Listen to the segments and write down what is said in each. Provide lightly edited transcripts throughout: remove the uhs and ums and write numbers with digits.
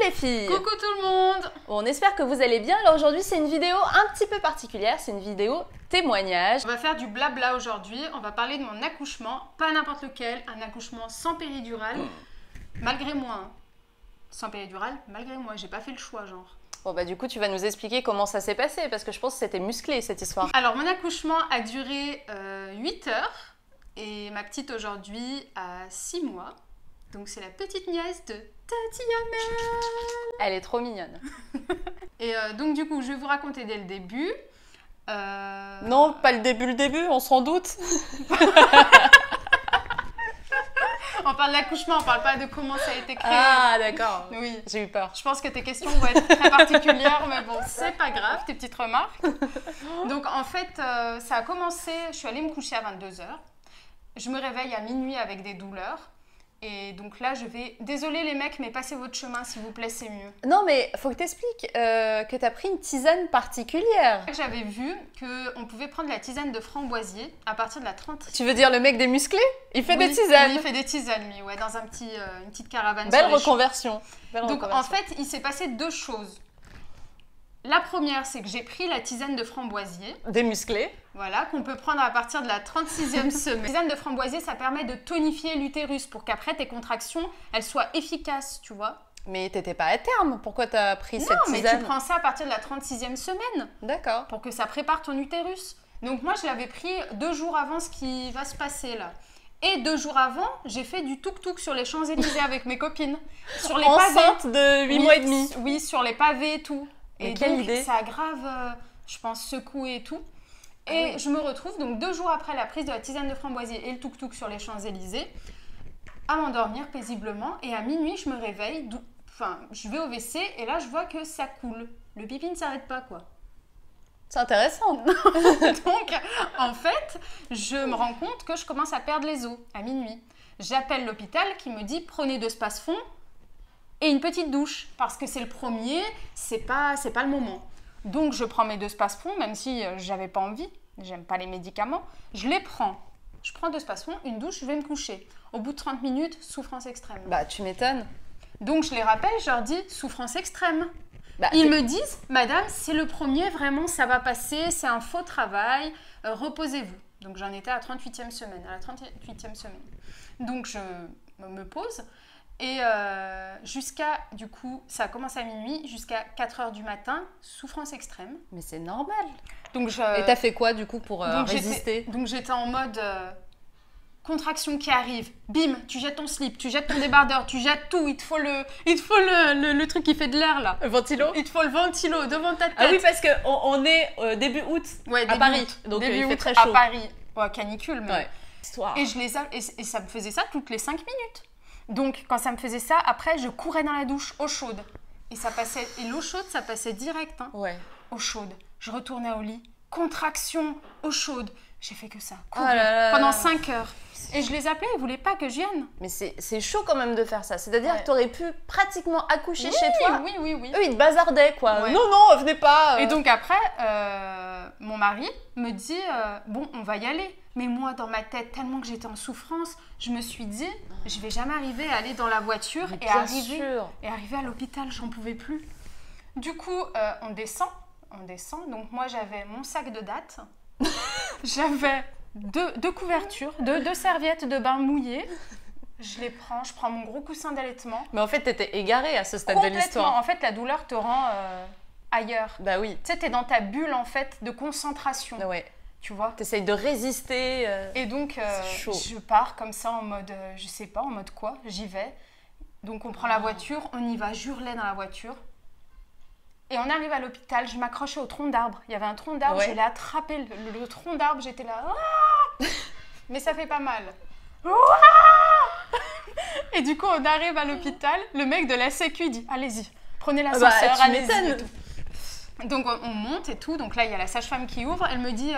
les filles! Coucou tout le monde! Bon, on espère que vous allez bien. Alors aujourd'hui c'est une vidéo un petit peu particulière, c'est une vidéo témoignage. On va faire du blabla aujourd'hui, on va parler de mon accouchement, pas n'importe lequel, un accouchement sans péridurale, malgré moi. Hein. Sans péridurale, malgré moi, j'ai pas fait le choix genre. Bon bah du coup tu vas nous expliquer comment ça s'est passé parce que je pense que c'était musclé cette histoire. Alors mon accouchement a duré 8 heures et ma petite aujourd'hui a 6 mois. Donc c'est la petite nièce de Tatiana. Elle est trop mignonne. Et donc du coup je vais vous raconter dès le début. Non, pas le début, on s'en doute. On parle de l'accouchement, on parle pas de comment ça a été créé. Ah d'accord, oui. J'ai eu peur. Je pense que tes questions vont être très particulières, mais bon, c'est pas grave, tes petites remarques. Donc en fait, ça a commencé, je suis allée me coucher à 22 h. Je me réveille à minuit avec des douleurs. Et donc là, je vais... Désolée les mecs, mais passez votre chemin s'il vous plaît, c'est mieux. Non mais faut que t'expliques que t'as pris une tisane particulière. J'avais vu qu'on pouvait prendre la tisane de framboisier à partir de la 30. Tu veux dire le mec des musclés? Il fait Oui, des tisanes. Oui, il fait des tisanes, lui, ouais, dans une petite caravane. Belle sur les reconversion. champs. Donc en fait, il s'est passé deux choses. La première, c'est que j'ai pris la tisane de framboisier. Des musclés. Voilà, qu'on peut prendre à partir de la 36e semaine. La tisane de framboisier, ça permet de tonifier l'utérus pour qu'après tes contractions, elles soient efficaces, tu vois. Mais t'étais pas à terme, pourquoi t'as pris cette tisane? Non, mais tu prends ça à partir de la 36e semaine. D'accord. Pour que ça prépare ton utérus. Donc moi, je l'avais pris 2 jours avant ce qui va se passer là. Et 2 jours avant, j'ai fait du tuk-tuk sur les Champs-Élysées avec mes copines. Sur les enceinte pavés. De 8 mois et demi. Oui, sur les pavés et tout. Mais et quelle donc, idée. ça a grave, je pense, secoué et tout. Et oui. je me retrouve, donc 2 jours après la prise de la tisane de framboisier et le tuk-tuk sur les Champs-Élysées, à m'endormir paisiblement. Et à minuit, je me réveille, enfin, je vais au WC et là, je vois que ça coule. Le pipi ne s'arrête pas, quoi. C'est intéressant. Donc, en fait, je me rends compte que je commence à perdre les os à minuit. J'appelle l'hôpital qui me dit, prenez 2 Spasfon et une petite douche. Parce que c'est le premier, c'est pas le moment. Donc, je prends mes 2 Spasfon, même si j'avais pas envie. J'aime pas les médicaments. Je les prends. Je prends 2 Spasfon, une douche, je vais me coucher. Au bout de 30 minutes, souffrance extrême. Bah, tu m'étonnes. Donc, je les rappelle, je leur dis, souffrance extrême. Bah, Ils me disent, madame, c'est le premier, vraiment, ça va passer, c'est un faux travail, reposez-vous. Donc j'en étais à la 38e semaine, Donc je me pose et jusqu'à, du coup, ça commence à minuit, jusqu'à 4 h du matin, souffrance extrême. Mais c'est normal. Donc Et t'as fait quoi du coup pour résister? Donc j'étais en mode... contraction qui arrive, bim, tu jettes ton slip, tu jettes ton débardeur, tu jettes tout, il te faut le truc qui fait de l'air là. Le ventilo? Il te faut le ventilo devant ta tête. Ah oui, parce qu'on est début août à Paris, donc il fait très chaud. À Paris, ouais, canicule, mais... Ouais. Histoire. Et, et ça me faisait ça toutes les 5 minutes. Donc quand ça me faisait ça, après je courais dans la douche, eau chaude. Et ça passait, et l'eau chaude, ça passait direct, hein. Ouais. Eau chaude, je retournais au lit, contraction, eau chaude. J'ai fait que ça, Oh là là. pendant 5 heures. Et je les appelais, ils voulaient pas que je vienne. Mais c'est chaud quand même de faire ça. C'est-à-dire Ouais. que t'aurais pu pratiquement accoucher chez toi. Oui. Eux, ils te bazardaient, quoi. Ouais. Non, venez pas. Et donc après, mon mari me dit, bon, on va y aller. Mais moi, dans ma tête, tellement que j'étais en souffrance, je me suis dit, je vais jamais arriver à aller dans la voiture et arriver à l'hôpital, j'en pouvais plus. Du coup, on descend. Donc moi, j'avais mon sac de dattes. J'avais deux couvertures, deux serviettes de bain mouillées. Je les prends, je prends mon gros coussin d'allaitement. Mais en fait, t'étais égarée à ce stade de l'histoire. En fait, la douleur te rend ailleurs. Bah oui. Tu sais, t'es dans ta bulle, en fait, de concentration. Ouais. Tu vois. T'essayes de résister. Et donc, je pars comme ça en mode, je sais pas, en mode quoi, j'y vais. Donc, on prend la voiture, on y va, j'hurlais dans la voiture. Et on arrive à l'hôpital, je m'accrochais au tronc d'arbre. Il y avait un tronc d'arbre, Ouais. je l'ai attrapé, le tronc d'arbre, j'étais là. Ah mais ça fait pas mal. Ah et du coup, on arrive à l'hôpital, le mec de la sécu dit, allez-y, prenez l'ascenseur, tu allez-y. m'étonnes. Donc on monte et tout, donc là il y a la sage-femme qui ouvre, elle me dit,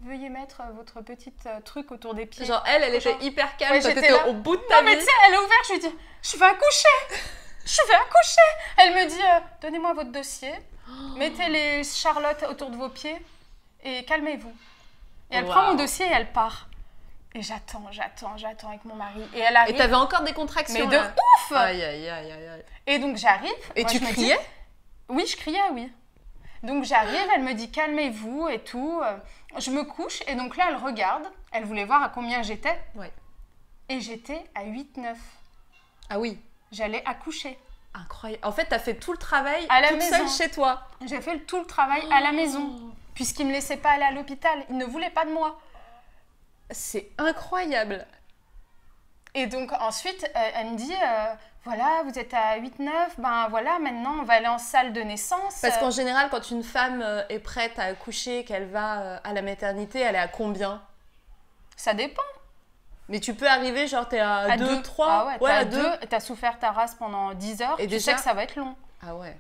veuillez mettre votre petit truc autour des pieds. Genre, elle était hyper calme, Ouais, toi j'étais t'étais là. au bout de ta Non mais vie. tu sais, elle a ouvert, je lui dis, je vais accoucher. Elle me dit, donnez-moi votre dossier, mettez les charlottes autour de vos pieds et calmez-vous. Et elle prend mon dossier et elle part. Et j'attends avec mon mari. Et elle arrive. Et t'avais encore des contractions. Mais de ouf. Aïe, aïe, aïe, aïe, aïe. Et donc j'arrive. Et tu criais? Oui, je criais, oui. Donc j'arrive, elle me dit calmez-vous et tout. Je me couche et donc là elle regarde. Elle voulait voir à combien j'étais. Ouais. Et j'étais à 8-9. Ah oui. J'allais accoucher. Incroyable. En fait, t'as fait tout le travail à la toute maison. seule chez toi. J'ai fait tout le travail à la maison. Puisqu'ils ne me laissaient pas aller à l'hôpital. Ils ne voulaient pas de moi. C'est incroyable. Et donc ensuite, elle me dit, voilà, vous êtes à 8-9, ben voilà, maintenant on va aller en salle de naissance. Parce qu'en général, quand une femme est prête à accoucher, qu'elle va à la maternité, elle est à combien? Ça dépend. Mais tu peux arriver, genre t'es à 2, 3. Ah ouais, ouais, à à 2. T'as souffert ta race pendant 10 heures, et tu déjà... sais que ça va être long. Ah ouais.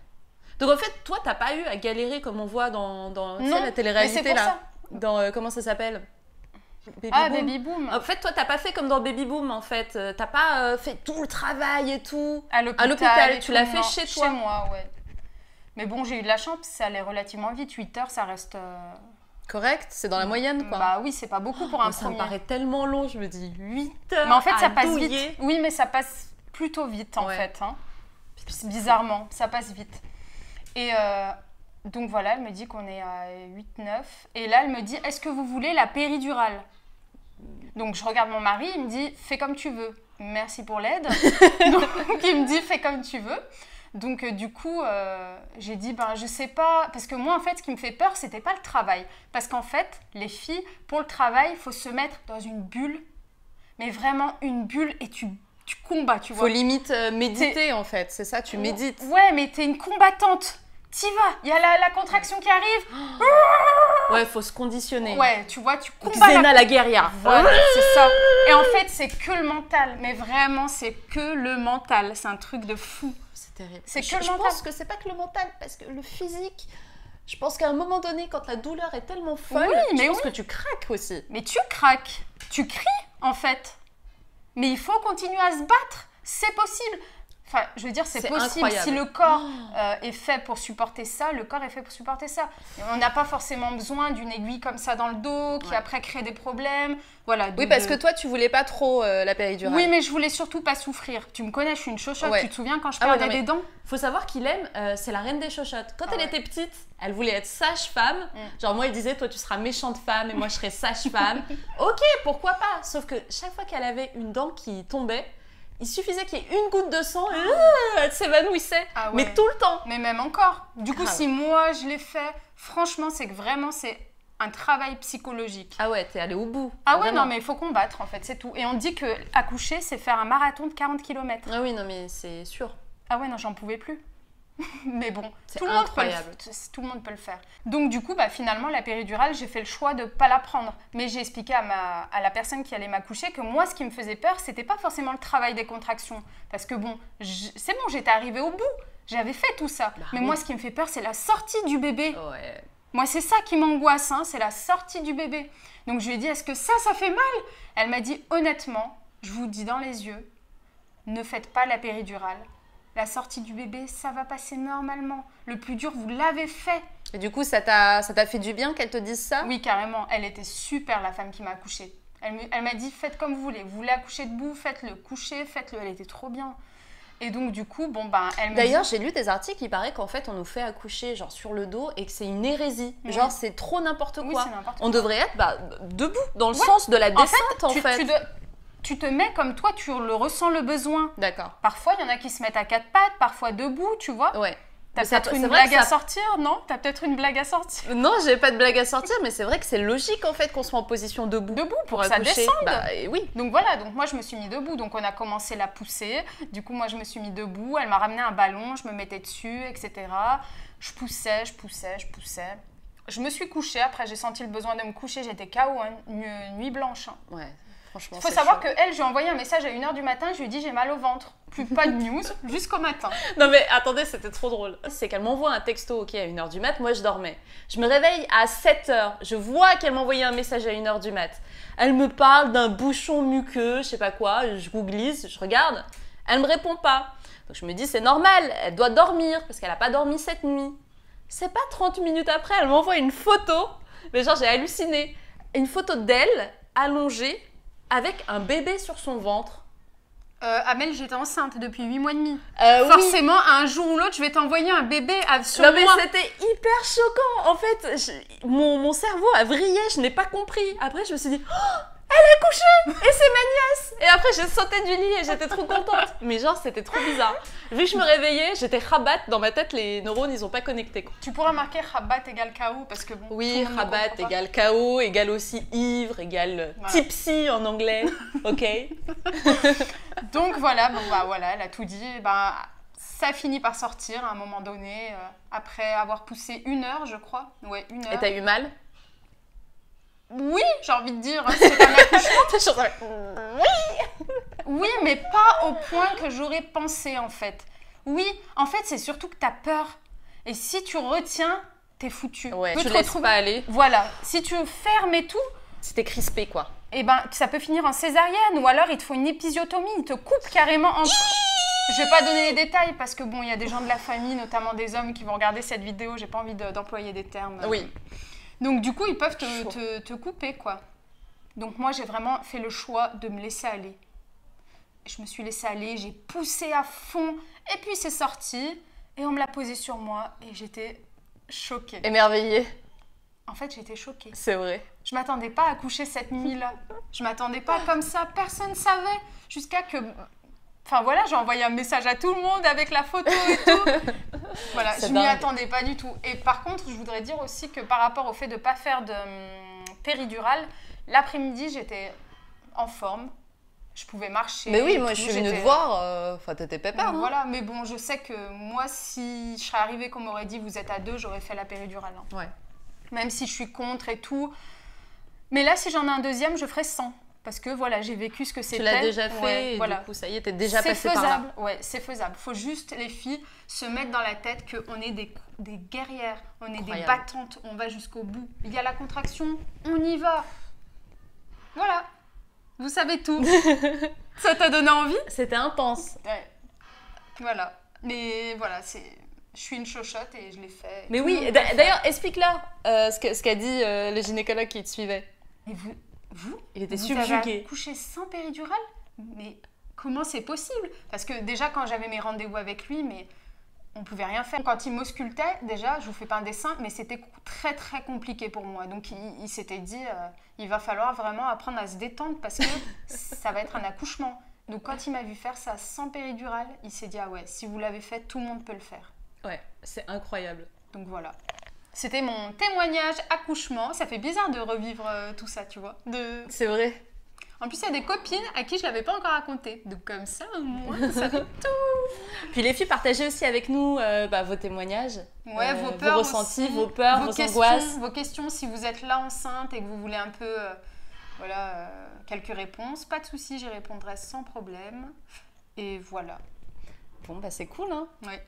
Donc en fait, toi, t'as pas eu à galérer comme on voit dans tu sais, non, la télé-réalité mais c'est pour là. ça. Dans, comment ça s'appelle? Baby Boom. Baby Boom. En fait, toi, t'as pas fait comme dans Baby Boom, en fait. T'as pas fait tout le travail et tout. À l'hôpital. Tu l'as fait chez toi. Chez moi, ouais. Mais bon, j'ai eu de la chance, ça allait relativement vite. 8 heures, ça reste... Correct, c'est dans la moyenne, quoi. Bah oui, c'est pas beaucoup pour un ça premier. Ça me paraît tellement long, je me dis 8 heures. Mais en fait, ça passe douiller. vite. Oui, mais ça passe plutôt vite, en fait. Hein. Bizarrement, ça passe vite. Et donc voilà, elle me dit qu'on est à 8-9. Et là, elle me dit, est-ce que vous voulez la péridurale? Donc je regarde mon mari, il me dit, fais comme tu veux. Merci pour l'aide. Donc il me dit, fais comme tu veux. Donc du coup, j'ai dit, ben je sais pas, parce que moi en fait, ce qui me fait peur, c'était pas le travail. Parce qu'en fait, les filles, pour le travail, il faut se mettre dans une bulle, mais vraiment une bulle, et tu combats, tu vois. Faut limite méditer en fait, c'est ça, tu médites. Ouais, mais t'es une combattante. T'y vas, il y a la contraction qui arrive. Ouais, faut se conditionner. Ouais, tu vois, tu combats. Xena la guerrière. Voilà, c'est ça. Et en fait, c'est que le mental. Mais vraiment, c'est que le mental. C'est un truc de fou. C'est terrible. C'est que le mental. Je pense que c'est pas que le mental, parce que le physique, je pense qu'à un moment donné, quand la douleur est tellement folle, je pense que tu craques aussi. Mais tu craques. Tu cries, en fait. Mais il faut continuer à se battre. C'est possible. Enfin, je veux dire, c'est possible. Incroyable. Si le corps est fait pour supporter ça, le corps est fait pour supporter ça. Et on n'a pas forcément besoin d'une aiguille comme ça dans le dos qui après crée des problèmes. Voilà. Oui, parce que toi, tu voulais pas trop la péridurale. Oui, mais je voulais surtout pas souffrir. Tu me connais, je suis une chochotte. Tu te souviens quand je perdais des dents? Faut savoir qu'Hélène, c'est la reine des chochottes. Quand elle était petite, elle voulait être sage-femme. Genre moi, elle disait, toi, tu seras méchante femme et moi, je serai sage-femme. Ok, pourquoi pas? Sauf que chaque fois qu'elle avait une dent qui tombait, il suffisait qu'il y ait une goutte de sang et elle s'évanouissait. Ah ouais. Mais tout le temps. Mais même encore. Du coup, si moi, je l'ai fait, franchement, c'est que vraiment, c'est un travail psychologique. Ah ouais, t'es allée au bout. Ah ouais, non, mais il faut combattre, en fait, c'est tout. Et on dit qu'accoucher, c'est faire un marathon de 40 km. Ah oui, non, mais c'est sûr. Ah ouais, non, j'en pouvais plus. Mais bon, tout le monde peut le faire. Donc du coup, finalement, la péridurale, j'ai fait le choix de ne pas la prendre. Mais j'ai expliqué à la personne qui allait m'accoucher que moi, ce qui me faisait peur, c'était pas forcément le travail des contractions. Parce que bon, c'est bon, j'étais arrivée au bout. J'avais fait tout ça. Mais moi, ce qui me fait peur, c'est la sortie du bébé. Ouais. Moi, c'est ça qui m'angoisse, c'est la sortie du bébé. Donc je lui ai dit, est-ce que ça fait mal? Elle m'a dit, honnêtement, je vous dis dans les yeux, ne faites pas la péridurale. La sortie du bébé, ça va passer normalement. Le plus dur, vous l'avez fait. Et du coup, ça t'a fait du bien qu'elle te dise ça? Oui, carrément. Elle était super, la femme qui m'a accouchée. Elle m'a dit, faites comme vous voulez. Vous voulez accoucher debout, faites-le. Couchez, faites-le. Elle était trop bien. Et donc, du coup, elle me D'ailleurs, j'ai lu des articles, il paraît qu'en fait, on nous fait accoucher genre sur le dos et que c'est une hérésie. Oui. Genre, c'est trop n'importe quoi. Oui, c'est n'importe quoi. On devrait être debout, dans le sens de la descente, en fait. Tu te mets comme toi, tu le ressens le besoin. D'accord. Parfois, il y en a qui se mettent à quatre pattes, parfois debout, tu vois. Ouais. T'as peut-être une blague à sortir, non? T'as peut-être une blague à sortir? Non, j'ai pas de blague à sortir, mais c'est vrai que c'est logique en fait qu'on soit en position debout. Debout pour que accoucher. Ça descende. Oui. Donc voilà, donc moi je me suis mis debout, donc on a commencé la poussée. Du coup, moi je me suis mis debout, elle m'a ramené un ballon, je me mettais dessus, etc. Je poussais. Je me suis couchée, après j'ai senti le besoin de me coucher, j'étais KO, une nuit blanche. Ouais. Franchement, il faut savoir qu'elle, je lui ai envoyé un message à 1h du matin, je lui ai dit j'ai mal au ventre. Plus pas de news, jusqu'au matin. Non mais attendez, c'était trop drôle. C'est qu'elle m'envoie un texto, ok, à 1h du mat, moi je dormais. Je me réveille à 7h, je vois qu'elle m'a envoyé un message à 1h du mat. Elle me parle d'un bouchon muqueux, je sais pas quoi, je googlise, je regarde. Elle me répond pas. Donc je me dis c'est normal, elle doit dormir parce qu'elle a pas dormi cette nuit. C'est pas 30 minutes après, elle m'envoie une photo, mais genre j'ai halluciné. Une photo d'elle allongée avec un bébé sur son ventre. Amel, j'étais enceinte depuis 8 mois et demi. Forcément, un jour ou l'autre, je vais t'envoyer un bébé sur moi. Non, mais c'était hyper choquant. En fait, mon cerveau a vrillé, je n'ai pas compris. Après, je me suis dit, oh, elle a couché et c'est ma nièce. Et après, j'ai sauté du lit et j'étais trop contente. Mais genre, c'était trop bizarre. Vu que je me réveillais, j'étais rabat. Dans ma tête, les neurones, ils ont pas connecté, quoi. Tu pourras marquer rabat égale KO parce que bon. Oui, rabat égale KO, égale aussi ivre, égale tipsy en anglais. Ok. Donc voilà, bon, bah, voilà, elle a tout dit. Bah, ça finit par sortir à un moment donné, après avoir poussé 1 heure, je crois. Ouais, 1 heure. Et t'as eu mal? Oui, j'ai envie de dire, c'est un accouchement. Oui, mais pas au point que j'aurais pensé en fait. Oui, en fait, c'est surtout que t'as peur. Et si tu retiens, t'es foutu. Ouais, tu laisses pas aller. Voilà, si tu fermes et tout... Si t'es crispé, quoi. Eh ben, ça peut finir en césarienne ou alors il te faut une épisiotomie. Il te coupe carrément en... Je vais pas donner les détails parce que bon, il y a des gens de la famille, notamment des hommes qui vont regarder cette vidéo. J'ai pas envie d'employer des termes. Oui. Donc du coup, ils peuvent te couper, quoi. Donc moi, j'ai vraiment fait le choix de me laisser aller. Je me suis laissée aller, j'ai poussé à fond, et puis c'est sorti, et on me l'a posé sur moi, et j'étais choquée. Émerveillée. En fait, j'étais choquée. C'est vrai. Je m'attendais pas à coucher cette nuit-là. Je m'attendais pas comme ça, personne savait. Jusqu'à que... Enfin voilà, j'ai envoyé un message à tout le monde avec la photo et tout. Voilà, je m'y attendais pas du tout. Et par contre, je voudrais dire aussi que par rapport au fait de ne pas faire de péridurale, l'après-midi, j'étais en forme. Je pouvais marcher. Mais oui, moi je suis venue te voir. Enfin, t'étais pépère, non? Voilà, mais bon, je sais que moi, si je serais arrivée qu'on m'aurait dit vous êtes à 2, j'aurais fait la péridurale. Hein. Ouais. Même si je suis contre et tout. Mais là, si j'en ai un deuxième, je ferai 100. Parce que voilà, j'ai vécu ce que c'était. Tu l'as déjà fait, ouais, et voilà. Du coup, ça y est, t'es déjà passée par là. Ouais, c'est faisable. Faut juste, les filles, se mettre dans la tête qu'on est des guerrières, on est des battantes, on va jusqu'au bout. Il y a la contraction, on y va. Voilà. Vous savez tout. Ça t'a donné envie? C'était intense. Ouais. Voilà. Mais voilà, je suis une chochotte et je l'ai fait. Mais oui, d'ailleurs, explique-leur ce qu'a dit le gynécologue qui te suivait. Et vous, il était subjugué. Vous avez accouché sans péridurale? Mais comment c'est possible? Parce que déjà, quand j'avais mes rendez-vous avec lui, mais on pouvait rien faire. Quand il m'auscultait, déjà, je vous fais pas un dessin, mais c'était très très compliqué pour moi. Donc il s'était dit, il va falloir vraiment apprendre à se détendre parce que ça va être un accouchement. Donc quand il m'a vu faire ça sans péridurale, il s'est dit, ah ouais, si vous l'avez fait, tout le monde peut le faire. Ouais, c'est incroyable. Donc voilà. C'était mon témoignage accouchement. Ça fait bizarre de revivre tout ça, tu vois. C'est vrai. En plus, il y a des copines à qui je ne l'avais pas encore raconté. Donc comme ça, moi, ça fait tout. Puis les filles, partagez aussi avec nous vos témoignages. Ouais, vos peurs, vos ressentis, vos peurs, vos angoisses. Vos questions, si vous êtes là enceinte et que vous voulez un peu, quelques réponses. Pas de souci, j'y répondrai sans problème. Et voilà. Bon, bah c'est cool, hein. Ouais.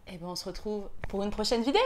Et ben on se retrouve pour une prochaine vidéo.